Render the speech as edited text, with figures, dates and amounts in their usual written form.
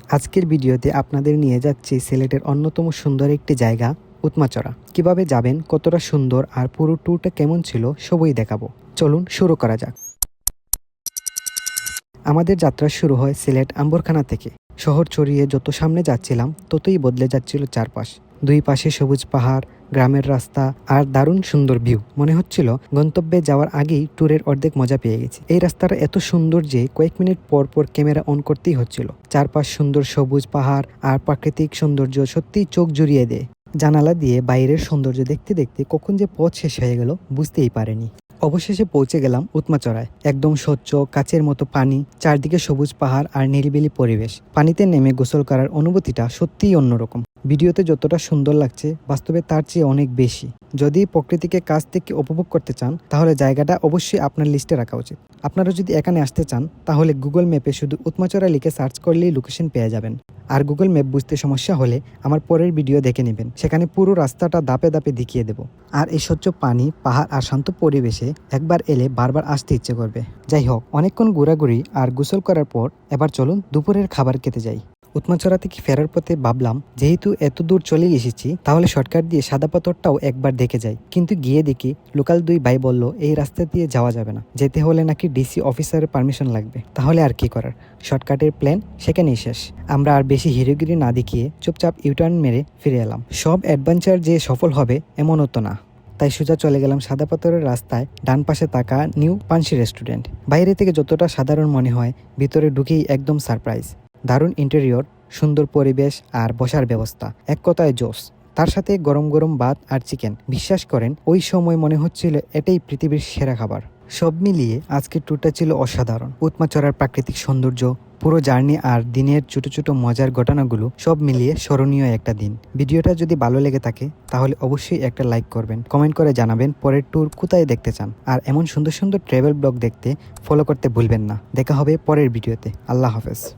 আজকের ভিডিওতে আপনাদের নিয়ে যাচ্ছি সিলেটের অন্যতম সুন্দর একটি জায়গা উৎমাচড়া। কিভাবে যাবেন, কতটা সুন্দর আর পুরো ট্যুরটা কেমন ছিল সবই দেখাবো। চলুন শুরু করা যাক। আমাদের যাত্রা শুরু হয় সিলেট আম্বরখানা থেকে। শহর ছড়িয়ে যত সামনে যাচ্ছিলাম ততই বদলে যাচ্ছিল চারপাশ। দুই পাশে সবুজ পাহাড়, গ্রামের রাস্তা আর দারুণ সুন্দর ভিউ। মনে হচ্ছিল গন্তব্যে যাওয়ার আগেই ট্যুরের অর্ধেক মজা পেয়ে গেছি। এই রাস্তাটা এত সুন্দর যে কয়েক মিনিট পর পর ক্যামেরা অন করতেই হচ্ছিল। চারপাশ সুন্দর সবুজ পাহাড় আর প্রাকৃতিক সৌন্দর্য সত্যিই চোখ জুড়িয়ে দেয়। জানালা দিয়ে বাইরের সৌন্দর্য দেখতে দেখতে কখন যে পথ শেষ হয়ে গেল বুঝতেই পারেনি। অবশেষে পৌঁছে গেলাম উৎমাচড়ায়। একদম স্বচ্ছ কাচের মতো পানি, চারদিকে সবুজ পাহাড় আর নিরিবিলি পরিবেশ। পানিতে নেমে গোসল করার অনুভূতিটা সত্যিই অন্যরকম। ভিডিওতে যতটা সুন্দর লাগছে বাস্তবে তার চেয়ে অনেক বেশি। যদি প্রকৃতিকে কাছ থেকে উপভোগ করতে চান তাহলে জায়গাটা অবশ্যই আপনার লিস্টে রাখা উচিত। আপনারা যদি এখানে আসতে চান তাহলে গুগল ম্যাপে শুধু উৎমাচড়া লিখে সার্চ করলেই লোকেশন পেয়ে যাবেন। আর গুগল ম্যাপ বুঝতে সমস্যা হলে আমার পরের ভিডিও দেখে নেবেন, সেখানে পুরো রাস্তাটা ধাপে ধাপে দেখিয়ে দেব। আর এই স্বচ্ছ পানি, পাহাড় আর শান্ত পরিবেশে একবার এলে বারবার আসতে ইচ্ছে করবে। যাই হোক, অনেকক্ষণ ঘোরাঘুরি আর গোসল করার পর এবার চলুন দুপুরের খাবার খেতে যাই। উৎমাচড়া থেকে ফেরার পথে ভাবলাম যেহেতু এত দূর চলে এসেছি তাহলে শর্টকাট দিয়ে সাদা পাথরটাও একবার দেখে যাই। কিন্তু গিয়ে দেখি লোকাল দুই ভাই বলল এই রাস্তা দিয়ে যাওয়া যাবে না, যেতে হলে নাকি ডিসি অফিসারের পারমিশন লাগবে। তাহলে আর কি করার, শর্টকাটের প্ল্যান সেখানেই শেষ। আমরা আর বেশি হিরোগিরি না দেখিয়ে চুপচাপ ইউটার্ন মেরে ফিরে এলাম। সব অ্যাডভেঞ্চার যে সফল হবে এমনও তো না, তাই সোজা চলে গেলাম সাদা পাথরের রাস্তায়। ডান পাশে তাকা নিউ পানসি রেস্টুরেন্ট। বাইরে থেকে যতটা সাধারণ মনে হয় ভিতরে ঢুকেই একদম সারপ্রাইজ। দারুণ ইন্টেরিয়র, সুন্দর পরিবেশ আর বসার ব্যবস্থা, এক কথায় জোস। তার সাথে গরম গরম ভাত আর চিকেন। বিশ্বাস করেন ওই সময় মনে হচ্ছিল এটাই পৃথিবীর সেরা খাবার। সব মিলিয়ে আজকের ট্যুরটা ছিল অসাধারণ। উৎমাচড়ার প্রাকৃতিক সৌন্দর্য, পুরো জার্নি আর দিনের ছোট ছোট মজার ঘটনাগুলো সব মিলিয়ে স্মরণীয় একটা দিন। ভিডিওটা যদি ভালো লেগে থাকে তাহলে অবশ্যই একটা লাইক করবেন, কমেন্ট করে জানাবেন পরের ট্যুর কোথায় দেখতে চান। আর এমন সুন্দর সুন্দর ট্রাভেল ব্লগ দেখতে ফলো করতে ভুলবেন না। দেখা হবে পরের ভিডিওতে। আল্লাহ হাফেজ।